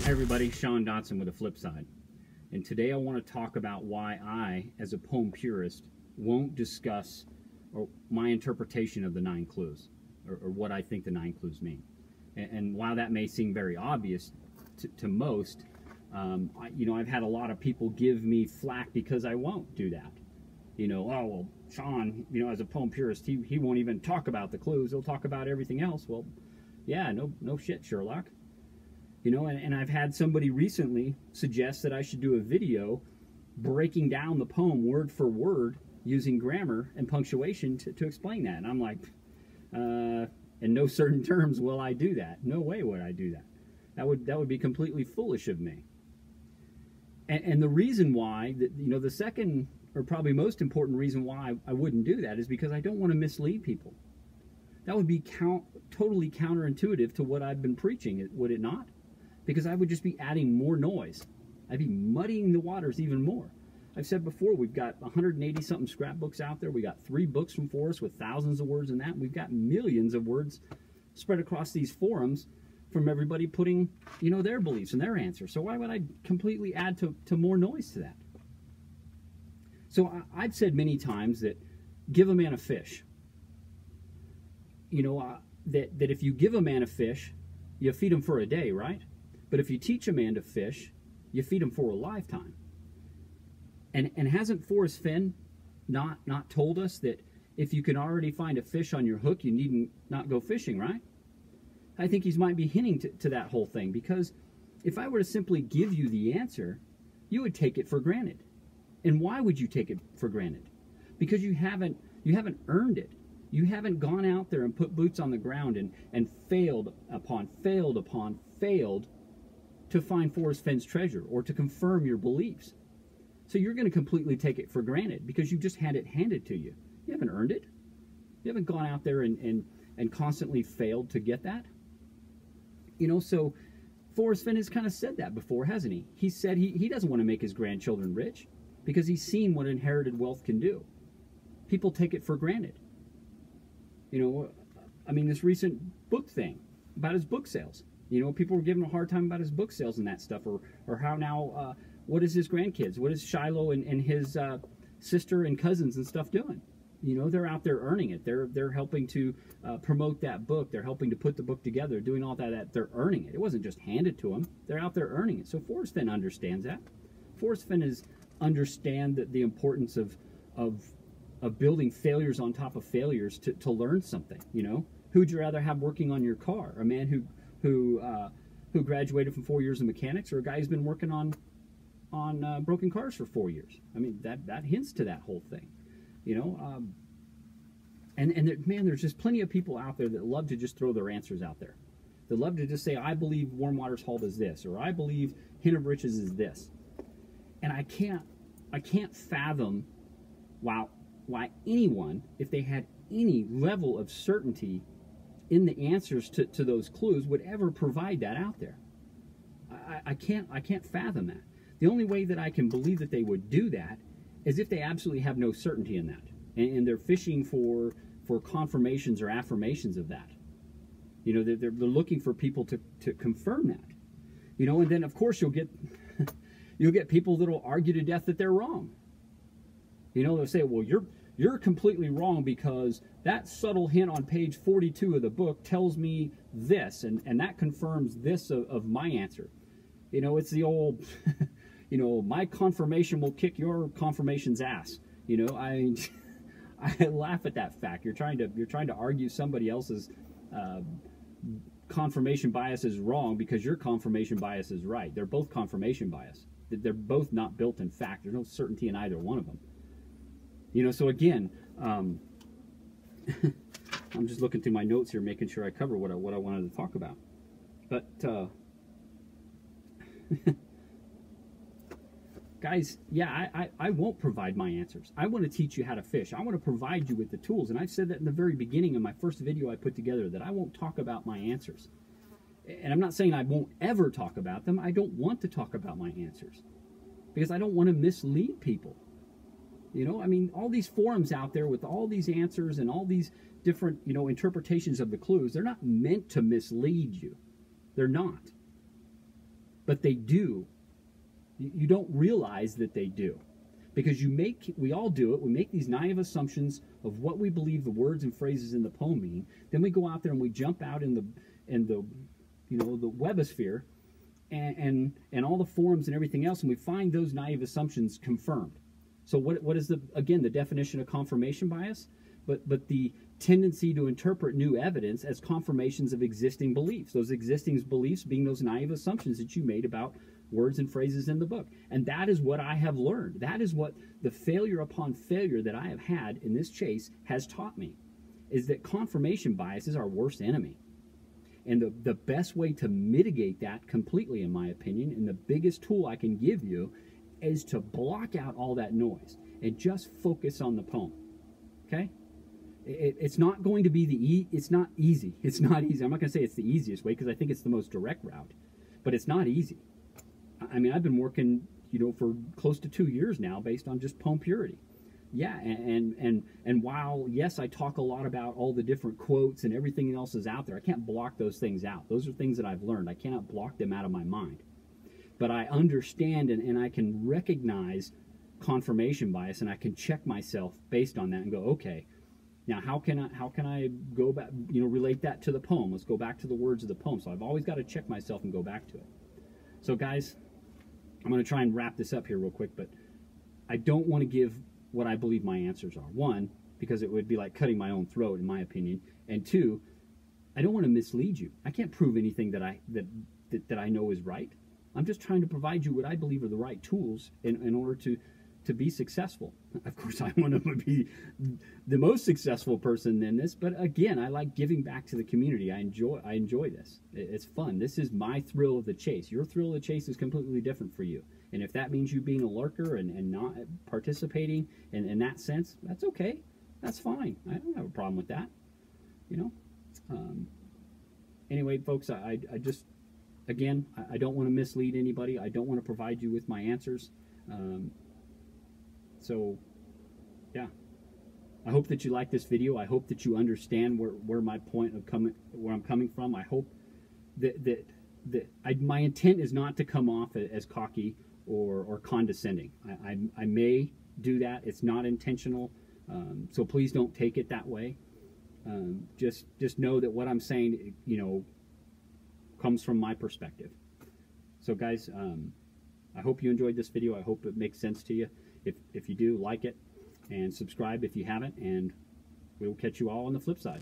Hey everybody, Sean Dotson with a flip side. And today I want to talk about why I, as a poem purist, won't discuss my interpretation of the 9 clues, or what I think the 9 clues mean. And while that may seem very obvious to most, I've had a lot of people give me flack because I won't do that. Oh, well, Sean, as a poem purist, he won't even talk about the clues. He'll talk about everything else. Well, yeah, no shit, Sherlock. And I've had somebody recently suggest that I should do a video breaking down the poem word for word using grammar and punctuation to explain that. And I'm like, in no certain terms will I do that. No way would I do that. That would be completely foolish of me. And the reason why, the second or probably most important reason why I wouldn't do that is because I don't want to mislead people. That would be totally counterintuitive to what I've been preaching, would it not? Because I would just be adding more noise. I'd be muddying the waters even more. I've said before, we've got 180-something scrapbooks out there. We got 3 books from Forrest with thousands of words in that. We've got millions of words spread across these forums from everybody putting, their beliefs and their answers. So why would I completely add to more noise to that? So I've said many times that give a man a fish. That if you give a man a fish, you feed him for a day, right? But if you teach a man to fish, you feed him for a lifetime. And hasn't Forrest Fenn not told us that if you can already find a fish on your hook, you needn't not go fishing, right? I think he might be hinting to that whole thing, because if I were to simply give you the answer, you would take it for granted. And why would you take it for granted? Because you haven't earned it. You haven't gone out there and put boots on the ground and failed upon failed to find Forrest Fenn's treasure or to confirm your beliefs. So you're going to completely take it for granted because you just had it handed to you. You haven't earned it. You haven't gone out there and constantly failed to get that. So Forrest Fenn has kind of said that before, hasn't he? He said he doesn't want to make his grandchildren rich because he's seen what inherited wealth can do. People take it for granted. This recent book thing about his book sales. People were giving him a hard time about his book sales and that stuff, or how now, what is his grandkids? What is Shiloh and his sister and cousins and stuff doing? They're out there earning it. They're helping to promote that book. They're helping to put the book together, doing all that. They're earning it. It wasn't just handed to them. They're out there earning it. So Forrest Fenn understands that. Forrest Fenn understand the importance of building failures on top of failures to learn something. Who'd you rather have working on your car? A man who graduated from 4 years of mechanics, or a guy who's been working on broken cars for 4 years? I mean, that hints to that whole thing, there's just plenty of people out there that love to just throw their answers out there. They love to just say, I believe Warm Waters Halt is this, or I believe Hint of Riches is this. And I can't fathom why anyone, if they had any level of certainty in the answers to those clues, would ever provide that out there. I can't fathom that. The only way that I can believe that they would do that is if they absolutely have no certainty in that, and they're fishing for confirmations or affirmations of that. They're looking for people to confirm that. And then of course you'll get people that'll argue to death that they're wrong. They'll say, well, you're completely wrong because that subtle hint on page 42 of the book tells me this, and that confirms this of my answer. It's the old, my confirmation will kick your confirmation's ass. I laugh at that fact. You're trying to argue somebody else's confirmation bias is wrong because your confirmation bias is right. They're both confirmation bias. They're both not built in fact. There's no certainty in either one of them. So again, I'm just looking through my notes here, making sure I cover what I wanted to talk about. But guys, yeah, I won't provide my answers. I want to teach you how to fish. I want to provide you with the tools. And I said that in the very beginning of my first video I put together, that I won't talk about my answers. And I'm not saying I won't ever talk about them. I don't want to talk about my answers because I don't want to mislead people. All these forums out there with all these answers and all these different, interpretations of the clues, they're not meant to mislead you. They're not. but they do. You don't realize that they do. Because we all do it, we make these naive assumptions of what we believe the words and phrases in the poem mean. Then we go out there and we jump out in the the webosphere and all the forums and everything else, and we find those naive assumptions confirmed. So what is the definition of confirmation bias? But the tendency to interpret new evidence as confirmations of existing beliefs. Those existing beliefs being those naive assumptions that you made about words and phrases in the book. And that is what I have learned. That is what the failure upon failure that I have had in this chase has taught me, is that confirmation bias is our worst enemy. And the best way to mitigate that completely, in my opinion, and the biggest tool I can give you, is to block out all that noise and just focus on the poem. Okay? It's not going to be it's not easy. It's not easy. I'm not going to say it's the easiest way, because I think it's the most direct route, but it's not easy. I mean, I've been working, for close to 2 years now based on just poem purity. Yeah, and while, yes, I talk a lot about all the different quotes and everything else is out there, I can't block those things out. Those are things that I've learned. I cannot block them out of my mind. But I understand and I can recognize confirmation bias, and I can check myself based on that and go, okay, now how can I go back, relate that to the poem? Let's go back to the words of the poem. So I've always got to check myself and go back to it. So guys, I'm going to try and wrap this up here real quick, but I don't want to give what I believe my answers are. One, because it would be like cutting my own throat, in my opinion. And two, I don't want to mislead you. I can't prove anything that I know is right. I'm just trying to provide you what I believe are the right tools in order to be successful. Of course, I want to be the most successful person in this, but again, I like giving back to the community. I enjoy this. It's fun. This is my thrill of the chase. Your thrill of the chase is completely different for you. And if that means you being a lurker and not participating in that sense, that's okay. That's fine. I don't have a problem with that. Anyway, folks, I just, again, I don't want to mislead anybody. I don't want to provide you with my answers. So, yeah, I hope that you like this video. I hope that you understand where my point of where I'm coming from. I hope that my intent is not to come off as cocky or condescending. I may do that. It's not intentional. So please don't take it that way. Just know that what I'm saying, comes from my perspective. So guys, I hope you enjoyed this video. I hope it makes sense to you. If you do, like it and subscribe if you haven't, and we'll catch you all on the flip side.